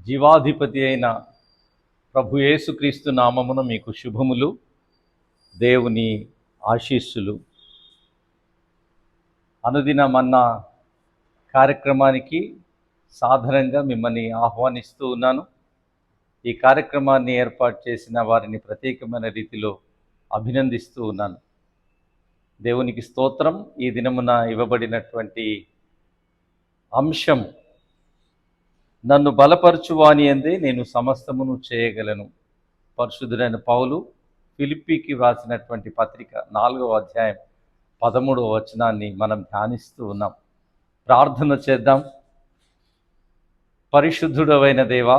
జీవాధిపతి అయిన ప్రభు యేసుక్రీస్తు నామమున మీకు శుభములు, దేవుని ఆశీస్సులు. అనుదిన మన్నా కార్యక్రమానికి సాధారణంగా మిమ్మల్ని ఆహ్వానిస్తూ ఉన్నాను. ఈ కార్యక్రమాన్ని ఏర్పాటు చేసిన వారిని ప్రత్యేకమైన రీతిలో అభినందిస్తూ ఉన్నాను. దేవునికి స్తోత్రం. ఈ దినమున ఇవ్వబడినటువంటి అంశం, నన్ను బలపరచువాని అందే నేను సమస్తమును చేయగలను. పరిశుద్ధుడైన పౌలు ఫిలిప్పీకి వ్రాసినటువంటి పత్రిక 4వ అధ్యాయం 13వ వచనాన్ని మనం ధ్యానిస్తూ ఉన్నాం. ప్రార్థన చేద్దాం. పరిశుద్ధుడవైన దేవా,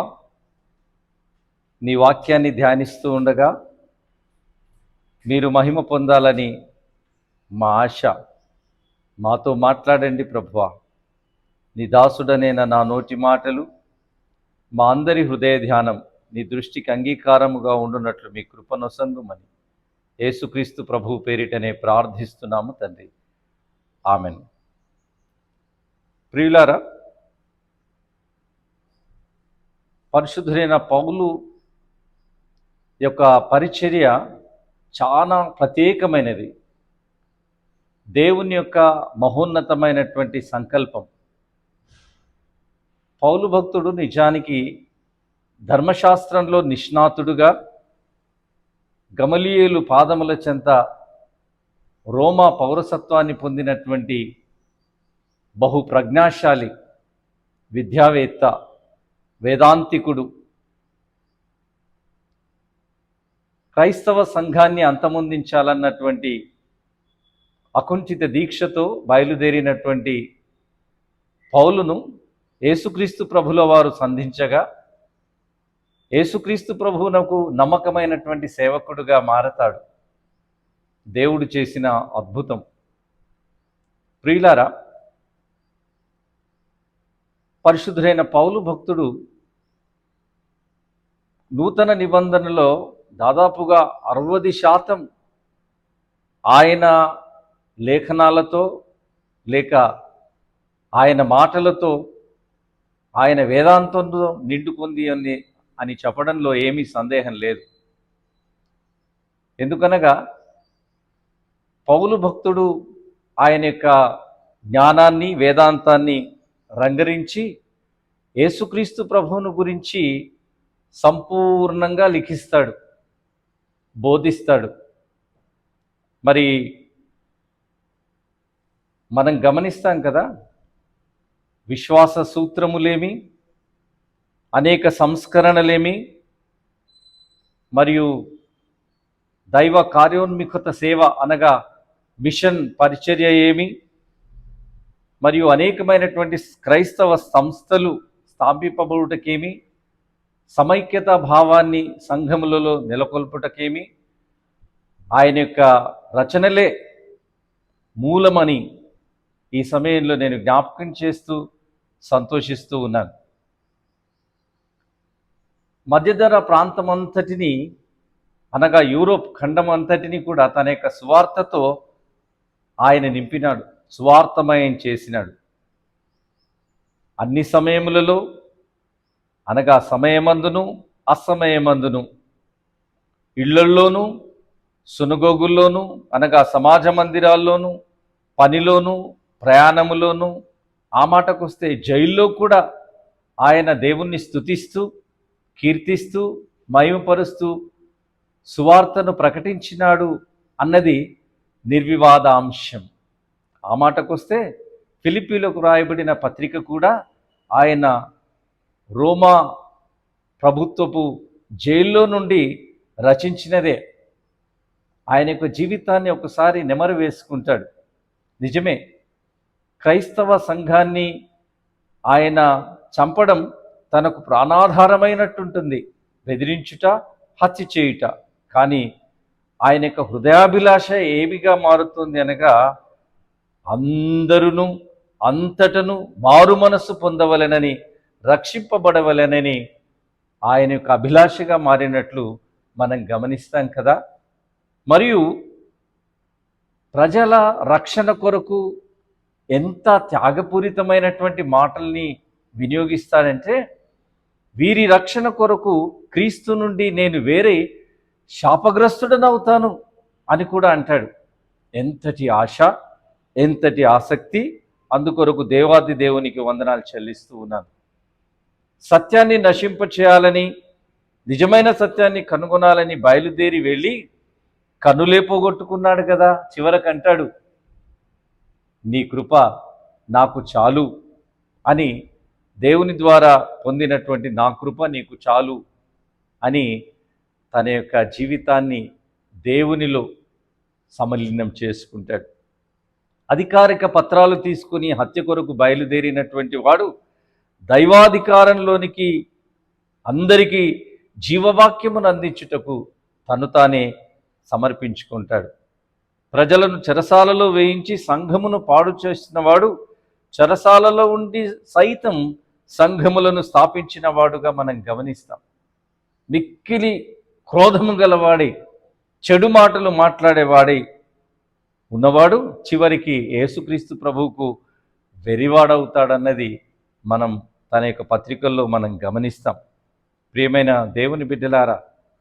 నీ వాక్యాన్ని ధ్యానిస్తూ ఉండగా మీరు మహిమ పొందాలని మా ఆశ. మాతో మాట్లాడండి ప్రభువా. నీ దాసుడనైన నా నోటి మాటలు, మా అందరి హృదయ ధ్యానం నీ దృష్టికి అంగీకారముగా ఉండునట్లు మీ కృపనొసంగుమని యేసుక్రీస్తు ప్రభువు పేరిటనే ప్రార్థిస్తున్నాము తండ్రి. ఆమెన్. ప్రియులారా, పరిశుద్ధుడైన పౌలు యొక్క పరిచర్య చాలా ప్రత్యేకమైనది. దేవుని యొక్క మహోన్నతమైనటువంటి సంకల్పం. పౌలు భక్తుడు నిజానికి ధర్మశాస్త్రంలో నిష్ణాతుడుగా గమలీయేలు పాదముల చెంత రోమా పౌరసత్వాన్ని పొందినటువంటి బహు ప్రజ్ఞాశాలి, విద్యావేత్త, వేదాంతికుడు. క్రైస్తవ సంఘాన్ని అంతమొందించాలన్నటువంటి అకుంఠిత దీక్షతో బయలుదేరినటువంటి పౌలును యేసుక్రీస్తు ప్రభుల వారు సంధించగా, యేసుక్రీస్తు ప్రభువునకు నమ్మకమైనటువంటి సేవకుడుగా మారతాడు. దేవుడు చేసిన అద్భుతం. ప్రియులారా, పరిశుద్ధుడైన పౌలు భక్తుడు నూతన నిబంధనలో దాదాపుగా 60% ఆయన లేఖనాలతో లేక ఆయన మాటలతో, ఆయన వేదాంతంలో నిండుకుంది అని చెప్పడంలో ఏమీ సందేహం లేదు. ఎందుకనగా పౌలు భక్తుడు ఆయన యొక్క జ్ఞానాన్ని, వేదాంతాన్ని రంగరించి యేసుక్రీస్తు ప్రభువును గురించి సంపూర్ణంగా లిఖిస్తాడు, బోధిస్తాడు. మరి మనం గమనిస్తాం కదా, విశ్వాస సూత్రములేమి, అనేక సంస్కరణలేమి, మరియు దైవ కార్యోన్ముఖత సేవ అనగా మిషన్ పరిచర్య ఏమి, మరియు అనేకమైనటువంటి క్రైస్తవ సంస్థలు స్థాపింపబడుటకేమి, సమైక్యతా భావాన్ని సంఘములలో నెలకొల్పుటకేమి, ఆయన యొక్క రచనలే మూలమని ఈ సమయంలో నేను జ్ఞాపకం చేస్తూ సంతోషిస్తూ ఉన్నాను. మధ్యధర ప్రాంతమంతటిని అనగా యూరోప్ ఖండం అంతటిని కూడా తన యొక్క సువార్తతో ఆయన నింపినాడు, సువార్తమయం చేసినాడు. అన్ని సమయములలో అనగా సమయమందును అసమయమందును, ఇళ్లల్లోనూ సునగోగుల్లోనూ అనగా సమాజ మందిరాల్లోనూ, పనిలోనూ, ప్రయాణములోనూ, ఆ మాటకొస్తే జైల్లో కూడా ఆయన దేవుణ్ణి స్తుతిస్తూ, కీర్తిస్తూ, మహిమపరుస్తూ సువార్తను ప్రకటించినాడు అన్నది నిర్వివాద అంశం. ఆ మాటకొస్తే ఫిలిప్పీలకు రాయబడిన పత్రిక కూడా ఆయన రోమా ప్రభుత్వపు జైల్లో నుండి రచించినదే. ఆయన యొక్క జీవితాన్ని ఒకసారి నెమరు వేసుకుంటాడు. నిజమే, క్రైస్తవ సంఘాన్ని ఆయన చంపడం తనకు ప్రాణాధారమైనట్టుంటుంది, బెదిరించుట, హత్య చేయుట. కానీ ఆయన యొక్క హృదయాభిలాష ఏమిగా మారుతుంది అనగా, అందరును అంతటను మారు మనస్సు పొందవలెనని, రక్షింపబడవలెనని ఆయన యొక్క అభిలాషగా మారినట్లు మనం గమనిస్తాం కదా. మరియు ప్రజల రక్షణ కొరకు ఎంత త్యాగపూరితమైనటువంటి మాటల్ని వినియోగిస్తాడంటే, వీరి రక్షణ కొరకు క్రీస్తు నుండి నేను వేరే శాపగ్రస్తుడనవుతాను అని కూడా అంటాడు. ఎంతటి ఆశ, ఎంతటి ఆసక్తి! అందుకొరకు దేవాది దేవునికి వందనాలు చెల్లిస్తూ ఉన్నాను. సత్యాన్ని నశింపచేయాలని, నిజమైన సత్యాన్ని కనుగొనాలని బయలుదేరి వెళ్ళి కన్నులే పోగొట్టుకున్నాడు కదా. చివరకు అంటాడు, నీ కృప నాకు చాలు అని, దేవుని ద్వారా పొందినటువంటి నా కృప నీకు చాలు అని తన యొక్క జీవితాన్ని దేవునిలో సమలీనం చేసుకుంటాడు. అధికారిక పత్రాలు తీసుకుని హత్య కొరకు బయలుదేరినటువంటి వాడు దైవాధికారంలోనికి అందరికీ జీవవాక్యమును అందించుటకు తను తానే సమర్పించుకుంటాడు. ప్రజలను చెరసాలలో వేయించి సంఘమును పాడు చేసిన వాడు చెరసాలలో ఉండి సైతం సంఘములను స్థాపించిన వాడుగా మనం గమనిస్తాం. మిక్కిలి క్రోధము గలవాడై, చెడు మాటలు మాట్లాడేవాడై ఉన్నవాడు చివరికి యేసుక్రీస్తు ప్రభువుకు వెరివాడవుతాడన్నది మనం తన యొక్క పత్రికల్లో మనం గమనిస్తాం. ప్రియమైన దేవుని బిడ్డలారా,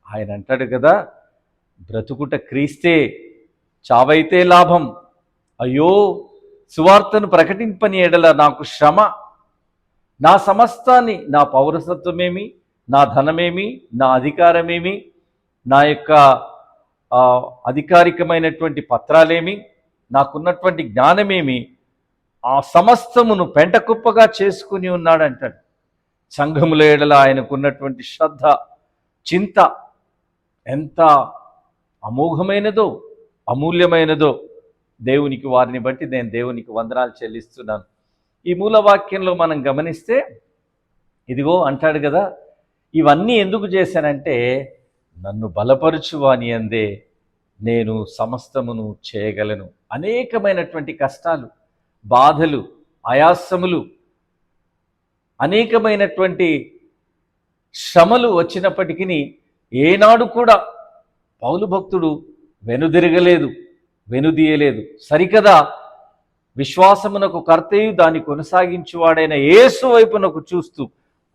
ఆయన అంటాడు కదా, బ్రతుకుట క్రీస్తే, చావైతే లాభం. అయ్యో, సువార్తను ప్రకటింపని ఎడల నాకు శ్రమ. నా సమస్తాన్ని, నా పౌరసత్వమేమి, నా ధనమేమి, నా అధికారమేమి, నా యొక్క అధికారికమైనటువంటి పత్రాలేమి, నాకున్నటువంటి జ్ఞానమేమి, ఆ సమస్తమును పెంటకుప్పగా చేసుకుని ఉన్నాడంటాడు. సంఘముల ఎడల ఆయనకున్నటువంటి శ్రద్ధ, చింత ఎంత అమోఘమైనదో, అమూల్యమైనదో దేవునికి, వారిని బట్టి నేను దేవునికి వందనాలు చెల్లిస్తున్నాను. ఈ మూలవాక్యంలో మనం గమనిస్తే ఇదిగో అంటాడు కదా, ఇవన్నీ ఎందుకు చేశానంటే నన్ను బలపరుచువాని అందే నేను సమస్తమును చేయగలను. అనేకమైనటువంటి కష్టాలు, బాధలు, ఆయాసములు, అనేకమైనటువంటి శ్రమలు వచ్చినప్పటికీ ఏనాడు కూడా పౌలు భక్తుడు వెనుదిరగలేదు, వెనుదీయలేదు. సరికదా విశ్వాసమునకు కర్తయు దాన్ని కొనసాగించువాడైన యేసు వైపునకు చూస్తూ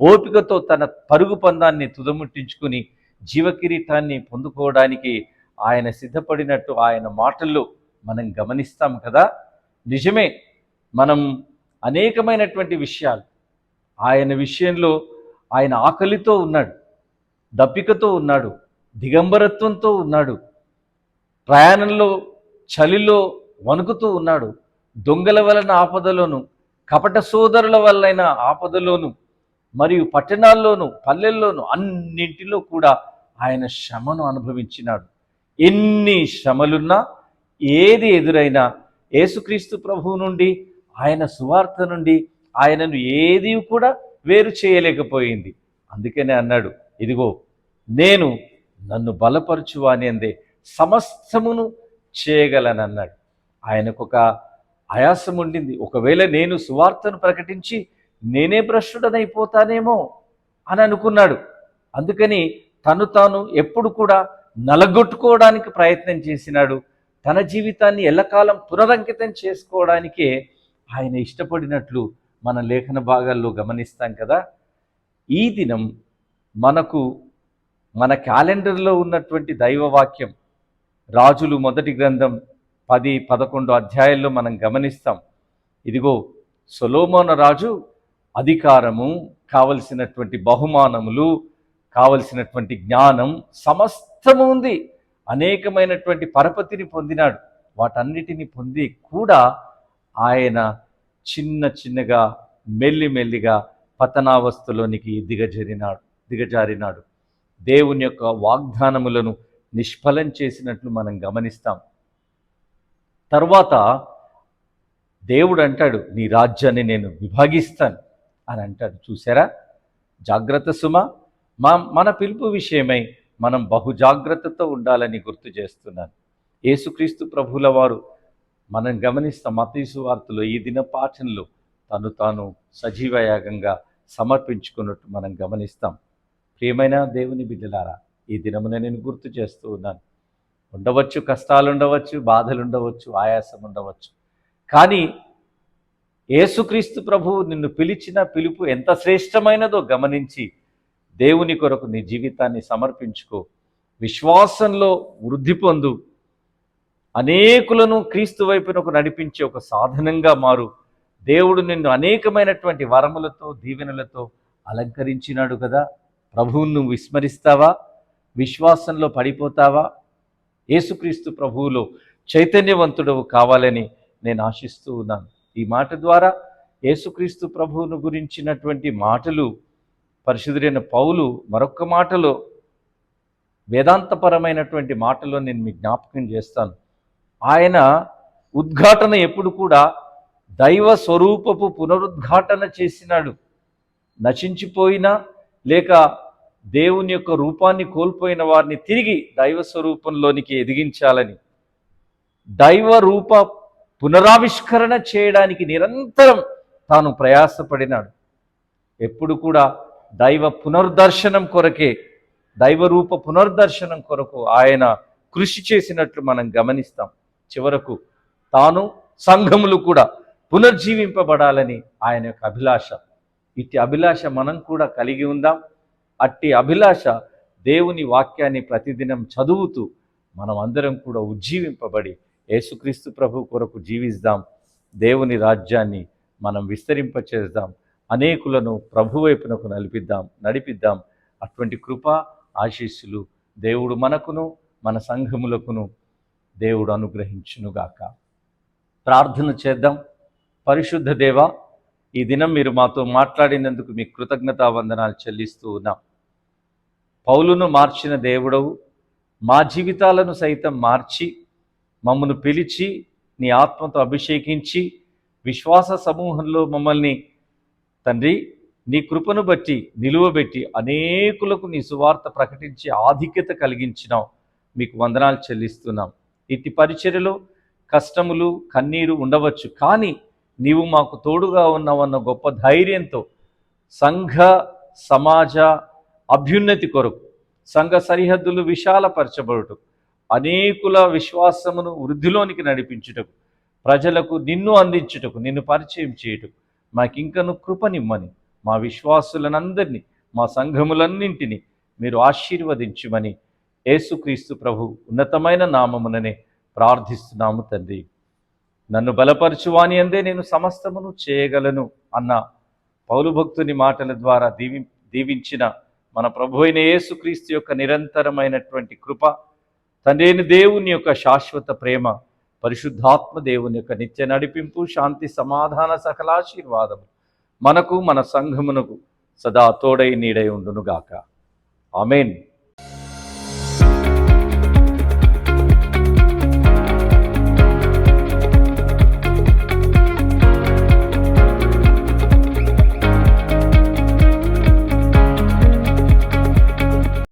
ఓపికతో తన పరుగు పందాన్ని తుదముట్టించుకుని జీవకిరీటాన్ని పొందుకోవడానికి ఆయన సిద్ధపడినట్టు ఆయన మాటల్లో మనం గమనిస్తాం కదా. నిజమే, మనం అనేకమైనటువంటి విషయాలు ఆయన విషయంలో ఆయన ఆకలితో ఉన్నాడు, దప్పికతో ఉన్నాడు, దిగంబరత్వంతో ఉన్నాడు, ప్రయాణంలో చలిలో వణుకుతూ ఉన్నాడు, దొంగల వలన ఆపదలోను, కపట సోదరుల వల్లైన ఆపదలోను, మరియు పట్టణాల్లోనూ పల్లెల్లోనూ అన్నింటిలో కూడా ఆయన శ్రమను అనుభవించినాడు. ఎన్ని శ్రమలున్నా, ఏది ఎదురైనా యేసుక్రీస్తు ప్రభువు నుండి, ఆయన సువార్త నుండి ఆయనను ఏది కూడా వేరు చేయలేకపోయింది. అందుకనే అన్నాడు, ఇదిగో నేను నన్ను బలపరచువాని అందే సమస్తమును చేయగలనన్నాడు. ఆయనకు ఒక ఆయాసం ఉండింది. ఒకవేళ నేను సువార్తను ప్రకటించి నేనే భ్రష్టుడనైపోతానేమో అని అనుకున్నాడు. అందుకని తను తాను ఎప్పుడు కూడా నలగొట్టుకోవడానికి ప్రయత్నం చేసినాడు. తన జీవితాన్ని ఎల్లకాలం పునరంకితం చేసుకోవడానికే ఆయన ఇష్టపడినట్లు మన లేఖన భాగాల్లో గమనిస్తాం కదా. ఈ దినం మనకు మన క్యాలెండర్లో ఉన్నటువంటి దైవవాక్యం రాజులు మొదటి గ్రంథం 10-11 అధ్యాయాల్లో మనం గమనిస్తాం. ఇదిగో సొలొమోను రాజు అధికారము, కావలసినటువంటి బహుమానములు, కావలసినటువంటి జ్ఞానం సమస్తము ఉంది. అనేకమైనటువంటి పరపతిని పొందినాడు. వాటన్నిటిని పొంది కూడా ఆయన చిన్న చిన్నగా మెల్లిమెల్లిగా పతనావస్థలోనికి దిగజారినాడు. దేవుని యొక్క వాగ్దానములను నిష్ఫలం చేసినట్లు మనం గమనిస్తాం. తర్వాత దేవుడు అంటాడు, నీ రాజ్యాన్ని నేను విభాగిస్తాను అని అంటాడు. చూసారా, జాగ్రత్త సుమ. మన పిలుపు విషయమై మనం బహుజాగ్రత్తతో ఉండాలని గుర్తు చేస్తున్నాను. యేసుక్రీస్తు ప్రభువుల వారు మనం గమనిస్తాం, మత్తయి సువార్తలో ఈ దిన పాఠంలో తను తాను సజీవయాగంగా సమర్పించుకున్నట్టు మనం గమనిస్తాం. ప్రియమైన దేవుని బిడ్డలారా, ఈ దినమున నేను గుర్తు చేస్తూ ఉన్నాను. ఉండవచ్చు, కష్టాలు ఉండవచ్చు, బాధలు ఉండవచ్చు, ఆయాసం ఉండవచ్చు. కానీ యేసుక్రీస్తు ప్రభువు నిన్ను పిలిచిన పిలుపు ఎంత శ్రేష్టమైనదో గమనించి దేవుని కొరకు నీ జీవితాన్ని సమర్పించుకో, విశ్వాసంలో వృద్ధి పొందు, అనేకులను క్రీస్తు వైపునకు నడిపించే ఒక సాధనంగా మారు. దేవుడు నిన్ను అనేకమైనటువంటి వరములతో దీవెనలతో అలంకరించినాడు కదా. ప్రభువును నువ్వు విస్మరిస్తావా? విశ్వాసంలో పడిపోతావా? యేసుక్రీస్తు ప్రభువులో చైతన్యవంతుడవు కావాలని నేను ఆశిస్తూ ఉన్నాను. ఈ మాట ద్వారా యేసుక్రీస్తు ప్రభువును గురించినటువంటి మాటలు పరిశుద్ధుడైన పౌలు మరొక్క మాటలో, వేదాంతపరమైనటువంటి మాటలో నేను మీకు జ్ఞాపకం చేస్తాను. ఆయన ఉద్ఘాటన ఎప్పుడు కూడా దైవ స్వరూపపు పునరుద్ఘాటన చేసినాడు. నశించిపోయినా లేక దేవుని యొక్క రూపాన్ని కోల్పోయిన వారిని తిరిగి దైవ స్వరూపంలోనికి ఎదిగించాలని, దైవ రూప పునరావిష్కరణ చేయడానికి నిరంతరం తాను ప్రయాసపడినాడు. ఎప్పుడు కూడా దైవ పునర్దర్శనం కొరకే, దైవ రూప పునర్దర్శనం కొరకు ఆయన కృషి చేసినట్లు మనం గమనిస్తాం. చివరకు తాను సంఘములు కూడా పునర్జీవింపబడాలని ఆయన యొక్క అభిలాష. ఇట్టి అభిలాష మనం కూడా కలిగి ఉందాం. అట్టి అభిలాష దేవుని వాక్యాన్ని ప్రతిదినం చదువుతూ మనం అందరం కూడా ఉజ్జీవింపబడి యేసుక్రీస్తు ప్రభు కొరకు జీవిస్తాం. దేవుని రాజ్యాన్ని మనం విస్తరింపచేద్దాం. అనేకులను ప్రభు వైపునకు నడిపిద్దాం. అటువంటి కృప ఆశీస్సులు దేవుడు మనకును మన సంఘములకును దేవుడు అనుగ్రహించునుగాక. ప్రార్థన చేద్దాం. పరిశుద్ధ దేవ, ఈ దినం మీరు మాతో మాట్లాడినందుకు మీకు కృతజ్ఞతావందనాలు చెల్లిస్తూ ఉన్నాం. పౌలును మార్చిన దేవుడవు, మా జీవితాలను సైతం మార్చి మమ్మను పిలిచి నీ ఆత్మతో అభిషేకించి విశ్వాస సమూహంలో మమ్మల్ని తండ్రి నీ కృపను బట్టి నిలువబెట్టి అనేకులకు నీ సువార్త ప్రకటించి ఆధిక్యత కలిగించినావు. మీకు వందనాలు చెల్లిస్తున్నాం. ఇట్టి పరిచర్యలో కష్టములు కన్నీరు ఉండవచ్చు, కానీ నీవు మాకు తోడుగా ఉన్నావన్న గొప్ప ధైర్యంతో సంఘ సమాజ అభ్యున్నతి కొరకు, సంఘ సరిహద్దులు విశాలపరచబడుటకు, అనేకుల విశ్వాసమును వృద్ధిలోనికి నడిపించుటకు, ప్రజలకు నిన్ను అందించుటకు, నిన్ను పరిచయం చేయుటకు మాకింకను కృపనిమ్మని, మా విశ్వాసులనందరినీ, మా సంఘములన్నింటినీ మీరు ఆశీర్వదించుమని యేసుక్రీస్తు ప్రభు ఉన్నతమైన నామముననే ప్రార్థిస్తున్నాము తండ్రి. నన్ను బలపరచువాని అందే నేను సమస్తమును చేయగలను అన్న పౌలు భక్తుని మాటల ద్వారా దీవించిన మన ప్రభు అయిన యేసుక్రీస్తు యొక్క నిరంతరమైనటువంటి కృప, తండ్రి అయిన దేవుని యొక్క శాశ్వత ప్రేమ, పరిశుద్ధాత్మ దేవుని యొక్క నిత్య నడిపింపు, శాంతి సమాధాన సకలాశీర్వాదము మనకు మన సంఘమునకు సదా తోడై నీడై ఉండునుగాక. ఆమేన్.